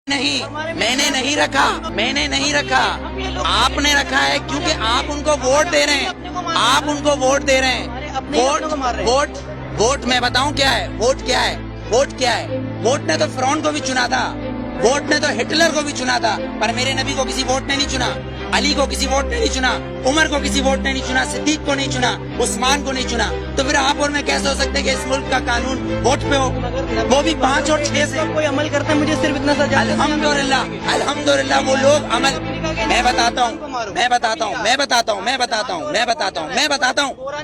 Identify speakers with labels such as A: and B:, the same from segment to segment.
A: نہیں، میں نے نہیں رکھا، میں نے نہیں رکھا، آپ نے رکھا ہے کیونکہ آپ ان کو ووٹ دے رہے ہیں، آپ ان کو ووٹ دے رہے ہیں۔ ووٹ میں بتاؤں کیا ہے، ووٹ کیا ہے، ووٹ کیا ہے؟ ووٹ نے تو فرعون کو بھی چنا تھا، ووٹ نے تو ہٹلر کو بھی چنا تھا، پر میرے نبی کو کسی ووٹ نے نہیں چنا، علی کو کسی ووٹ نے نہیں چنا، عمر کو کسی ووٹ نے نہیں چنا، صدیق کو نہیں چنا، عثمان کو نہیں چنا۔ تو پھر آپ اور میں کیسے ہو سکتے کہ اس ملک کا قانون ووٹ پہ ہو، وہ بھی 5 اور 6 سے؟
B: کوئی عمل کرتا ہے، مجھے صرف اتنا سا جانتے ہیں۔
A: الحمدللہ الحمدللہ وہ لوگ عمل، میں بتاتا ہوں،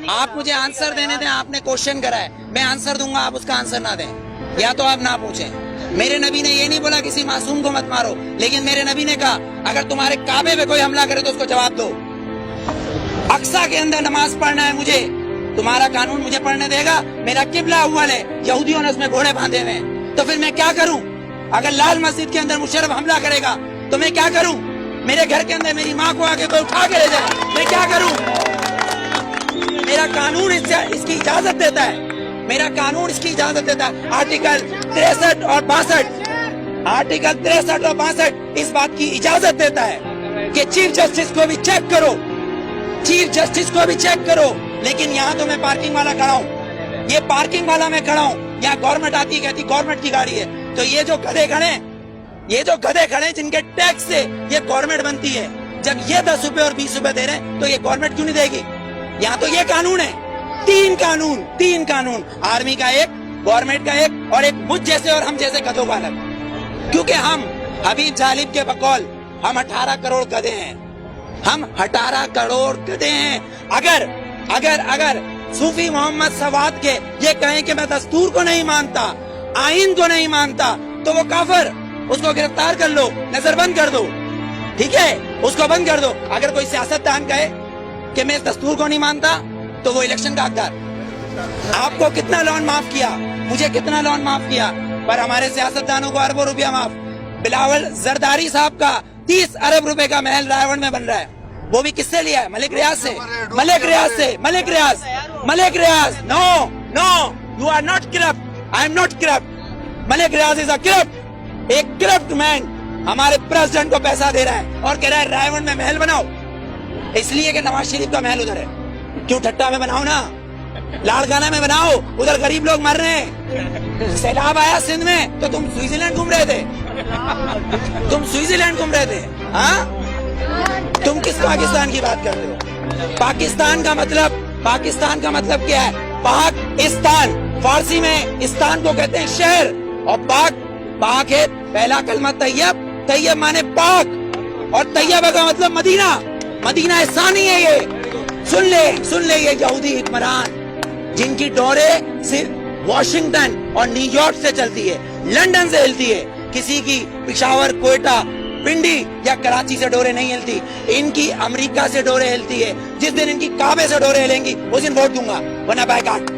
A: آپ مجھے آنسر دینے دیں، آپ نے کوشچن کرا ہے، میں آنسر دوں گا، آپ اس کا آنسر نہ دیں، یا تو آپ نہ پوچھیں۔ میرے نبی نے یہ نہیں بولا کسی معصوم کو مت مارو، لیکن میرے نبی نے کہا اگر تمہارے کعبے پہ کوئی حملہ کرے تو اس کو جواب دو۔ اقصی کے اندر نماز پڑھنا ہے مجھے، تمہارا قانون مجھے پڑھنے دے گا؟ میرا قبلہ اول ہے، یہودیوں نے اس میں گھوڑے باندھے ہوئے ہیں، تو پھر میں کیا کروں؟ اگر لال مسجد کے اندر مشرف حملہ کرے گا تو میں کیا کروں؟ میرے گھر کے اندر میری ماں کو آ کے کوئی اٹھا کے لے جائے، میں کیا کروں؟ میرا قانون اس کی اجازت دیتا ہے، میرا قانون اس کی اجازت دیتا ہے۔ آرٹیکل 63 اور 62، آرٹیکل 63 اور 62 اس بات کی اجازت دیتا ہے کہ چیف جسٹس کو بھی چیک کرو، چیف جسٹس کو بھی چیک کرو۔ لیکن یہاں تو میں پارکنگ والا کھڑا ہوں، یہ پارکنگ والا میں کھڑا ہوں، یہاں گورنمنٹ آتی ہے کہتی گورنمنٹ کی گاڑی ہے، تو یہ جو گدھے کھڑے ہیں، یہ جو گدھے کھڑے ہیں جن کے ٹیکس سے یہ گورنمنٹ بنتی ہے، جب یہ 10 روپے اور 20 روپے دے رہے ہیں تو یہ گورنمنٹ کیوں نہیں دے گی؟ یہاں تو یہ قانون ہے، تین قانون، آرمی کا ایک، گورنمنٹ کا ایک، اور ایک مجھ جیسے اور ہم جیسے گدھوں کا الگ۔ کیونکہ ہم حبیب جالب کے بقول ہم 18 کروڑ گدھے ہیں، ہم 18 کروڑ گدھے ہیں۔ اگر صوفی محمد سواد کے یہ کہیں کہ میں دستور کو نہیں مانتا، آئین کو نہیں مانتا، تو وہ کافر، اس کو گرفتار کر لو، نظر بند کر دو، ٹھیک ہے، اس کو بند کر دو۔ اگر کوئی سیاستدان کہے کہ میں اس دستور کو نہیں مانتا تو وہ الیکشن کا حقدار۔ آپ کو کتنا لون معاف کیا، مجھے کتنا لون معاف کیا، پر ہمارے سیاستدانوں کو اربوں روپیہ معاف۔ بلاول زرداری صاحب کا 30 ارب روپے کا محل رائے گڑھ میں بن رہا ہے، وہ بھی کس سے لیا ہے؟ ملک ریاض سے، Malik Riaz. No you are not corrupt, I am not corrupt, Malik Riaz is a corrupt, ایک کرپٹ مین ہمارے پریزیڈنٹ کو پیسہ دے رہا ہے اور کہہ رہا ہے رائے گڑھ میں محل بناؤ، اس لیے کہ نواز شریف کا محل ادھر ہے۔ کیوں ٹھٹا میں بناؤ نا، لاڑکانہ میں بناؤ، ادھر غریب لوگ مر رہے ہیں۔ سیلاب آیا سندھ میں تو تم سوئٹزرلینڈ گھوم رہے تھے، ہاں؟ تم کس پاکستان کی بات کر رہے ہو؟ پاکستان کا مطلب کیا ہے؟ پاکستان، فارسی میں استان کو کہتے ہیں شہر، اور پاک ہے پہلا کلمہ طیب مانے پاک، اور طیبہ کا مطلب مدینہ ثانی ہے۔ یہ سن لے یہ یہودی حکمران جن کی ڈوریں صرف واشنگٹن اور نیو یارک سے چلتی ہے، لندن سے ہلتی ہے، کسی کی پشاور، کوئٹہ، پنڈی یا کراچی سے ڈوریں نہیں ہلتی، ان کی امریکہ سے ڈوریں ہلتی ہے۔ جس دن ان کی کعبے سے ڈوریں ہلیں گی اس دن ووٹ دوں گا، ورنہ بائیکاٹ۔